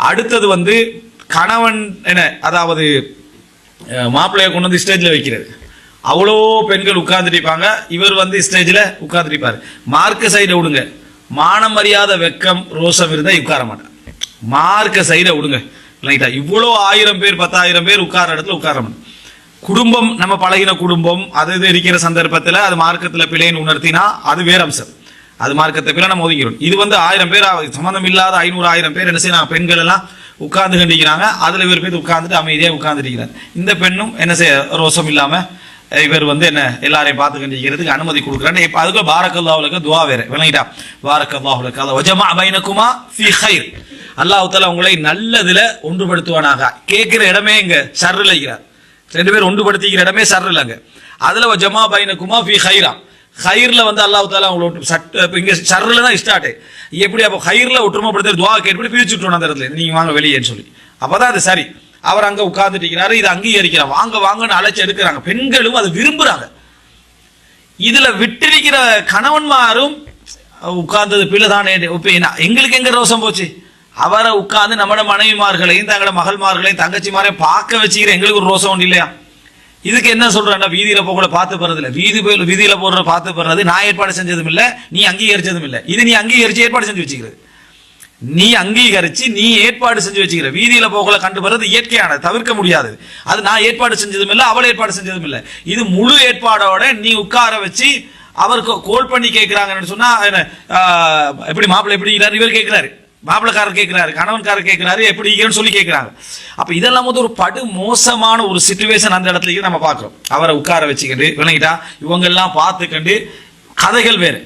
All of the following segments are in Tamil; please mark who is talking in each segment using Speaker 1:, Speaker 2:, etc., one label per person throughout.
Speaker 1: அடுத்தது வந்து கணவன் என்ன, அதாவது மாப்பிள்ளையை கொண்டு வந்து ஸ்டேஜில் வைக்கிறது. அவ்வளோ பெண்கள் உட்கார்ந்துருப்பாங்க, இவர் வந்து ஸ்டேஜில் உட்கார்ந்துருப்பார். மார்க்க சைடை விடுங்க, மானம் மரியாதை வெக்கம் ரோஷம் இருந்தால் உட்கார மாட்டேன். மார்க்க சைடை விடுங்க ரைட்டா. இவ்வளோ 1000 பேர் 10,000 பேர் உட்கார இடத்துல உட்கார மாட்டேன். குடும்பம் நம்ம பழகின குடும்பம் அது இது இருக்கிற சந்தர்ப்பத்தில் அது மார்க்கத்தில் பிழைன்னு உணர்த்தினா அது வேற அம்சம். அது மார்க்கத்தை பிள்ளை நம்ம ஒதுக்கிறோம். இது வந்து 1000 பேர் சம்மந்தம் இல்லாத 500-1000 பேர் என்ன செய்யலாம், பெண்கள் எல்லாம் உட்கார்ந்து கண்டிக்கிறாங்க. அதில் இவர் பேர் உட்கார்ந்துட்டு அமைதியாக உட்கார்ந்துருக்கிறார். இந்த பெண்ணும் என்ன செய்ய ரோஷம் இல்லாமல் இவர் வந்து என்ன எல்லாரையும் பார்த்து கண்டிக்கிறதுக்கு அனுமதி கொடுக்குறாரு. இப்போ அதுக்கு பாரக்கல்லாஹுலக துவா வேற விளங்கிட்டா. பாரக்கல்லாஹுலக வஜமா பைனகுமா ஃபீ கைர், அல்லாஹ் தஆலா உங்களை நல்லதுல ஒன்றுபடுத்துவானாக. கேட்கிற இடமே இங்க ஷர்ரில் இருக்கிறார். 2 பேர் ஒன்றுபடுத்திக்கிற இடமே ஷர்ரில் அங்க. அதுல வஜமா பைனகுமா ஃபீ கைரா, ஹைர்ல வந்து அல்லாஹ் தஆலா உங்களோட இங்க ஷர்ரில் தான் ஸ்டார்ட். எப்படி அப்போ ஹைர்ல ஒற்றுமைப்படுத்த துவா கேட்டு பிரிச்சு விட்டுறோம் அந்த இடத்துல, நீங்க வாங்க வெளியேன்னு சொல்லி. அப்பதான் அது சரி. அவர் அங்க உட்கார்ந்துட்டு இருக்கிறாரு, இதை அங்கீகரிக்கிறார். வாங்க வாங்கன்னு அழைச்சு எடுக்கிறாங்க. பெண்களும் அது விரும்புறாங்க. இதுல விட்டிருக்கிற கணவன்மாரும் உட்கார்ந்தது பிள்ளைதானே, எங்களுக்கு எங்க ரோசம் போச்சு. அவரை உட்கார்ந்து நம்மட மனைவிமார்களையும் தங்களோட மகள்மார்களையும் தங்கச்சிமாரையும் பார்க்க வச்சுக்கிற எங்களுக்கு ஒரு ரோசம் ஒன்று இல்லையா? இதுக்கு என்ன சொல்றா, வீதியில போக பார்த்து போறது இல்லை. வீதியில போடுற பார்த்து போடுறது நான் ஏற்பாடு செஞ்சதும் இல்லை, நீ அங்கீகரிச்சதும் இல்லை. இது நீ அங்கீகரிச்சு ஏற்பாடு செஞ்சு வச்சுக்கிறது. நீ அங்கீகரிச்சு நீ ஏற்பாடு செஞ்சு வச்சுக்கிற. வீதியில போகல கண்டு போறது இயற்கையானது, தவிர்க்க முடியாது. அது நான் ஏற்பாடு செஞ்சதும் இல்லை, அவள் ஏற்பாடு செஞ்சதும் இல்லை. இது முழு ஏற்பாடோட நீ உட்கார வச்சு அவருக்கு கோல் பண்ணி கேட்கிறாங்கன்னு சொன்னா எப்படி மாப்பிள்ளை எப்படி இவர் கேட்கிறாரு, மாப்பிளக்காரர் கேட்கிறாரு, கணவன்காரர் கேட்கிறாரு, எப்படி சொல்லி கேட்கிறாங்க. அப்ப இதெல்லாம் வந்து ஒரு படு மோசமான ஒரு சிச்சுவேஷன் அந்த இடத்துல நம்ம பார்க்கிறோம். அவரை உட்கார வச்சுக்கிட்டு விளங்கிட்டா இவங்க எல்லாம் பார்த்துக்கண்டு கதைகள் வேறு,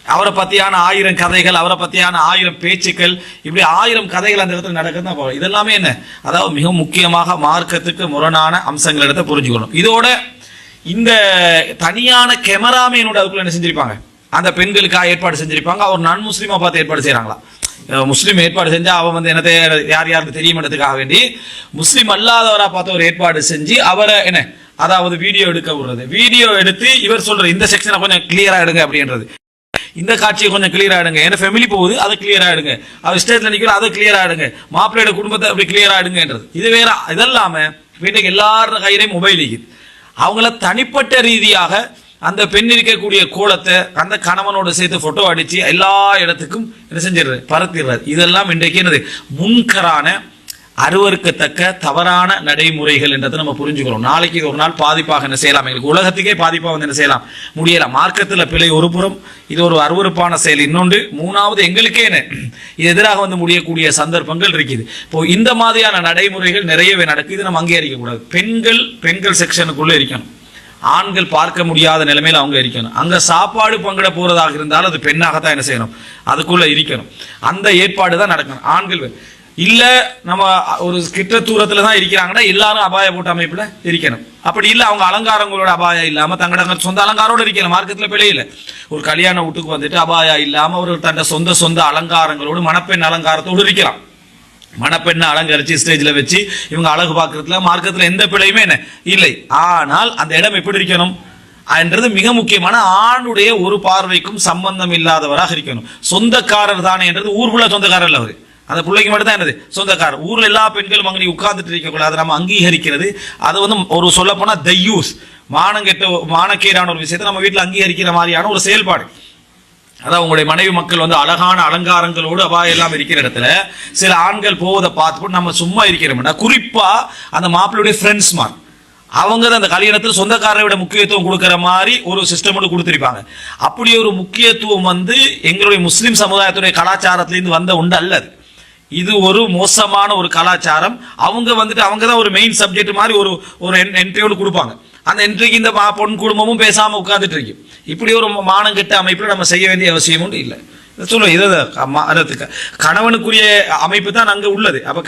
Speaker 1: அவரை பத்தியான 1000 கதைகள், அவரை பத்தியான 1000 பேச்சுக்கள், இப்படி 1000 கதைகள் அந்த இடத்துல நடக்குது. இதெல்லாமே என்ன, அதாவது மிக முக்கியமாக மார்க்கத்துக்கு முரணான அம்சங்கள் இடத்தை புரிஞ்சுக்கணும். இதோட இந்த தனியான கேமராமேனோட அதுக்குள்ள என்ன செஞ்சிருப்பாங்க, அந்த பெண்களுக்காக ஏற்பாடு செஞ்சிருப்பாங்க. அவர் நான் முஸ்லீமா பார்த்து ஏற்பாடு செய்யறாங்களா, முஸ்லீம் ஏற்பாடு செஞ்சா அவன் வந்து என்னத்தை யார் யாருக்கு தெரியுமன்றதுக்காக வேண்டி முஸ்லீம் அல்லாதவரா பார்த்து ஒரு ஏற்பாடு செஞ்சு அவரை என்ன, அதாவது வீடியோ எடுக்க விடுறது. வீடியோ எடுத்து இவர் சொல்ற இந்த செக்ஷனை கொஞ்சம் கிளியரா எடுங்க அப்படின்றது, இந்த காட்சியை கொஞ்சம் கிளியரா எடுங்க, என்ன ஃபேமிலி போகுது அதை கிளியரா எடுங்க, அவர் ஸ்டேஜ்ல நிற்கிற அதை கிளியரா எடுங்க, மாப்பிள்ளையோட குடும்பத்தை அப்படி கிளியரா எடுங்கன்றது. இது வேற. இதெல்லாம வீட்டுக்கு எல்லாரும் கையிலையும் மொபைல் இருக்குது. அவங்கள தனிப்பட்ட ரீதியாக அந்த பெண் இருக்கக்கூடிய கோலத்தை அந்த கணவனோட சேர்த்து போட்டோ அடிச்சு எல்லா இடத்துக்கும் என்ன செஞ்சிடுறது, பரத்திடுறாரு. இதெல்லாம் இன்றைக்கு என்னது முன்கரான அருவருக்கத்தக்க தவறான நடைமுறைகள் என்றதை நம்ம புரிஞ்சுக்கிறோம். நாளைக்கு இது ஒரு நாள் பாதிப்பாக என்ன செய்யலாம், எங்களுக்கு உலகத்துக்கே பாதிப்பாக வந்து என்ன செய்யலாம் முடியலாம். மார்க்கத்தில் பிழை ஒரு புறம், இது ஒரு அருவருப்பான செயல் இன்னொன்று, மூணாவது எங்களுக்கே என்ன இது எதிராக வந்து முடியக்கூடிய சந்தர்ப்பங்கள் இருக்குது. இப்போ இந்த மாதிரியான நடைமுறைகள் நிறையவே நடக்குது. இது நம்ம அங்கீகரிக்க கூடாது. பெண்கள் செக்ஷனுக்குள்ள இருக்கணும், ஆண்கள் பார்க்க முடியாத நிலைமையில் அவங்க இருக்கணும். அங்க சாப்பாடு பங்கிட போறதாக இருந்தாலும் அது பெண்ணாகத்தான் என்ன செய்யணும், அதுக்குள்ள இருக்கணும். அந்த ஏற்பாடு தான் நடக்கணும். ஆண்கள் இல்ல நம்ம ஒரு கிட்ட தூரத்துல தான் இருக்கிறாங்கன்னா எல்லாரும் அபாய போட்ட அமைப்புல இருக்கணும். அப்படி இல்ல அவங்க அலங்காரங்களோட அபாயம் இல்லாம தங்களோட சொந்த அலங்காரோட இருக்கணும். மார்க்கத்துல பிழையில ஒரு கல்யாண வீட்டுக்கு வந்துட்டு அபாயம் இல்லாம ஒரு தன்னை சொந்த அலங்காரங்களோடு மணப்பெண் அலங்காரத்தோடு இருக்கலாம். மணப்பெண்ணை அலங்கரிச்சு ஸ்டேஜ்ல வச்சு இவங்க அழகு பார்க்கறதுல மார்க்கத்துல எந்த பிழையுமே என்ன இல்லை. ஆனால் அந்த இடம் எப்படி இருக்கணும் என்றது மிக முக்கியமான, ஆணுடைய ஒரு பார்வைக்கும் சம்பந்தம் இல்லாதவராக இருக்கணும். சொந்தக்காரர் தானே என்றது ஊருக்குள்ள சொந்தக்காரர் இல்ல, அவரு அந்த பிள்ளைக்கு மட்டும் தான் என்னது சொந்தக்காரர். ஊர்ல எல்லா பெண்களும் அங்கே உட்கார்ந்துட்டு இருக்கக்கூடாது, அதை நம்ம அங்கீகரிக்கிறது. அது வந்து ஒரு சொல்ல போனா தையூஸ் மானக்கேடான ஒரு விஷயத்தை நம்ம வீட்டில் அங்கீகரிக்கிற மாதிரியான ஒரு செயல்பாடு. அதாவது உங்களுடைய மனைவி மக்கள் வந்து அழகான அலங்காரங்களோடு அபாயம் எல்லாம் இருக்கிற இடத்துல சில ஆண்கள் போவதை பார்த்துட்டு நம்ம சும்மா இருக்கிறோம்னா, குறிப்பா அந்த மாப்பிள்ளையுடைய ஃப்ரெண்ட்ஸ் மார் அவங்க தான் அந்த கல்யாணத்தில் சொந்தக்காரரை விட முக்கியத்துவம் கொடுக்கிற மாதிரி ஒரு சிஸ்டம் கொடுத்திருப்பாங்க. அப்படி ஒரு முக்கியத்துவம் வந்து எங்களுடைய முஸ்லிம் சமுதாயத்துடைய கலாச்சாரத்திலிருந்து வந்த உண்டு அல்லது. இது ஒரு மோசமான ஒரு கலாச்சாரம். அவங்க வந்துட்டு அவங்க தான் ஒரு மெயின் சப்ஜெக்ட் மாதிரி ஒரு என்ட்ரியோடு கொடுப்பாங்க. அந்த என்ட்ரிக்கு இந்த பொன் குடும்பமும் பேசாம உட்கார்ந்துட்டு இருக்கு. இப்படி ஒரு மானங்கெட்ட அமைப்புல நம்ம செய்ய வேண்டிய அவசியம் உண்டு இல்லை. சொல்லுவோம் இதை கணவனுக்குரிய அமைப்பு தான் அங்க உள்ளது. அப்ப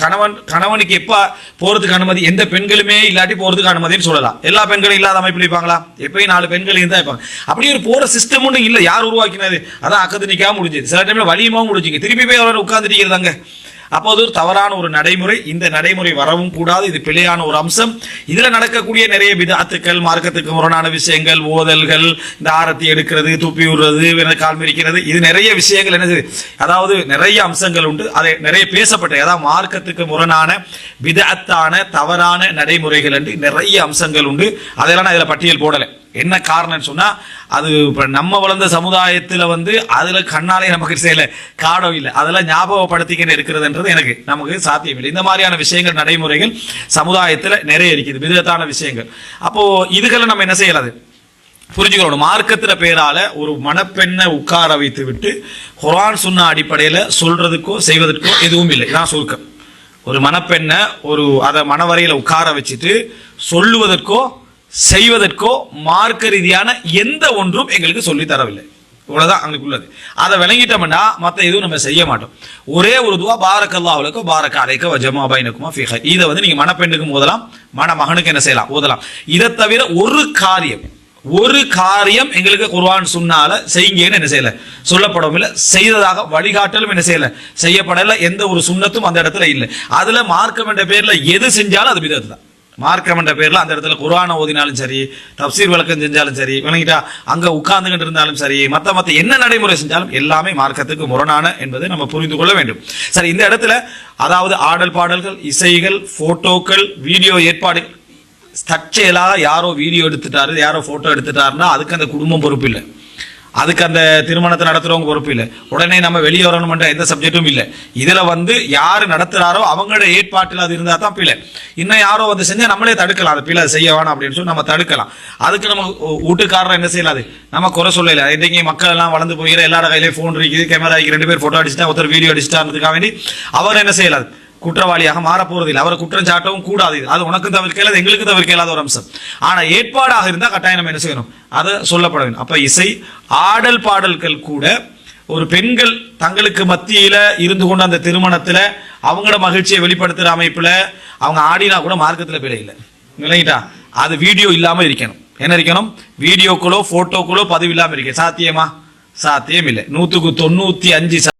Speaker 1: கணவனுக்கு எப்ப போறதுக்கு அனுமதி, எந்த பெண்களுமே இல்லாட்டி போறதுக்கு அனுமதின்னு சொல்லலாம். எல்லா பெண்களும் இல்லாத அமைப்பில் இருப்பாங்களா? எப்பயும் 4 பெண்கள் இருந்தா இருப்பாங்க. அப்படி ஒரு போற சிஸ்டம் ஒன்றும் இல்லை. யார் உருவாக்கினது? அதான் அக்கத்து நிக்காம முடிஞ்சது. சில டைம்ல வலியமாவும் முடிஞ்சுங்க, திருப்பி போய் அவரை உட்கார்ந்துட்டு அங்க அப்போ அது ஒரு தவறான ஒரு நடைமுறை. இந்த நடைமுறை வரவும் கூடாது. இது பிழையான ஒரு அம்சம். இதுல நடக்கக்கூடிய நிறைய பிதஅத்துக்கள், மார்க்கத்துக்கு முரணான விஷயங்கள், ஓதல்கள், இந்த ஆரத்தி எடுக்கிறது, துப்பி விடுறது, கால் மிரிக்கிறது, இது நிறைய விஷயங்கள் என்னது, அதாவது நிறைய அம்சங்கள் உண்டு. அதை நிறைய பேசப்பட்ட, அதாவது மார்க்கத்துக்கு முரணான பிதஅத்தான தவறான நடைமுறைகள் என்று நிறைய அம்சங்கள் உண்டு. அதெல்லாம் நான் இதுல பட்டியல் போடலை. என்ன காரணம் சொன்னா, அது நம்ம வளர்ந்த சமுதாயத்துல அதுல கண்ணாலே நமக்கு செய்யல காடம் இல்லை, அதெல்லாம் ஞாபகப்படுத்திக்கிட்டு இருக்கிறதுன்றது நமக்கு சாத்தியம் இல்லை. இந்த மாதிரியான விஷயங்கள், நடைமுறைகள் சமுதாயத்துல நிறைய இருக்குது, விதத்தான விஷயங்கள். அப்போ இதுகளை நம்ம என்ன செய்யலாது புரிஞ்சுக்கணும். மார்க்கத்தின பேரால ஒரு மணப்பெண்ணை உட்கார வைத்து விட்டு குர்ஆன் சுன்னா அடிப்படையில சொல்றதுக்கோ செய்வதற்கோ எதுவும் இல்லை. இதான் சுருக்கம். ஒரு மணப்பெண்ணை அதை மணவரையில உட்கார வச்சுட்டு சொல்லுவதற்கோ செய்வதற்கோ மார்க்க ரீதியான எந்த ஒன்றும் எங்களுக்கு சொல்லி தரவில்லை. இவ்வளவுதான் எங்களுக்கு உள்ளது. அதை விளங்கிட்டோம்னா மத்த எதுவும் நம்ம செய்ய மாட்டோம். ஒரே ஒரு துவா, பாரக்கல்லாஹு லக பாரக அலைக வ ஜமா பைனகுமா ஃபீ கைர். இதை நீங்க மணப்பெண்ணுக்கும் ஓதலாம், மணமகனுக்கு என்ன செய்யலாம், ஓதலாம். இதை தவிர ஒரு காரியம் எங்களுக்கு குர்ஆன் சுன்னால செய்யுங்கன்னு என்ன செய்யல, சொல்லப்படவும் இல்லை. செய்ததாக வழிகாட்டலும் என்ன செய்யல, செய்யப்படல. எந்த ஒரு சுன்னத்தும் அந்த இடத்துல இல்லை. அதுல மார்க்கம் என்ற பேர்ல எது செஞ்சாலும் அது பிதஅத் தான். மார்க்கம் என்ற பேர்ல அந்த இடத்துல குர்ஆனை ஓதினாலும் சரி, தப்சீர் விளக்கம் செஞ்சாலும் சரி, விளங்கிட்டா அங்க உட்கார்ந்துகிட்டு இருந்தாலும் சரி, மத்த என்ன நடைமுறை செஞ்சாலும் எல்லாமே மார்க்கத்துக்கு முரணான என்பதை நம்ம புரிந்து கொள்ள வேண்டும். சரி, இந்த இடத்துல அதாவது ஆடல் பாடல்கள், இசைகள், போட்டோக்கள், வீடியோ ஏற்பாடு, தற்செயலாக யாரோ வீடியோ எடுத்துட்டாரு, யாரோ போட்டோ எடுத்துட்டாருன்னா அதுக்கு அந்த குடும்பம் பொறுப்பு இல்லை, அதுக்கு அந்த திருமணத்தை நடத்துறவங்க பொறுப்பு இல்லை. உடனே நம்ம வெளியே வரணும்ன்ற எந்த சப்ஜெக்டும் இல்லை. இதுல யாரு நடத்துறாரோ அவங்களோட ஏற்பாட்டில் அது இருந்தா தான் பிள்ளை. இன்னும் யாரோ செஞ்சா நம்மளே தடுக்கலாம், அது பிள்ளை செய்ய வேணாம் அப்படின்னு சொல்லி நம்ம தடுக்கலாம். அதுக்கு நம்ம வீட்டுக்காரர் என்ன செய்யலாது, நம்ம குறை சொல்லல. இன்றைக்கு மக்கள் எல்லாம் வளர்ந்து போகிற, எல்லார கையிலேயே போன் இருக்குது, கேமரா, 2 பேர் போட்டோ அடிச்சுட்டா, ஒருத்தர் வீடியோ அடிச்சுட்டான்றதுக்காக வேண்டி அவர் என்ன செய்யலாது, குற்றவாளியாக மாற போறதில்லை. அவரை குற்றம் சாட்டவும் கூடாது. அது உனக்கு தவிர்க்கலாது, எங்களுக்கு தவிர்க்கலாத ஒரு அம்சம். ஆனா ஏற்பாடாக இருந்தா கட்டாயம் நம்ம என்ன செய்யணும், அதை சொல்லப்பட வேண்டும். அப்ப இசை, ஆடல் பாடல்கள் கூட ஒரு பெண்கள் தங்களுக்கு மத்தியில இருந்து கொண்டு அந்த திருமணத்துல அவங்களோட மகிழ்ச்சியை வெளிப்படுத்துற அமைப்புல அவங்க ஆடினா கூட மார்க்கத்துல பிழை இல்லை. விளங்கிட்டா, அது வீடியோ இல்லாம இருக்கணும். என்ன இருக்கணும், வீடியோக்களோ போட்டோக்களோ பதிவு இல்லாம இருக்க சாத்தியமா? சாத்தியம் இல்லை. 100க்கு 95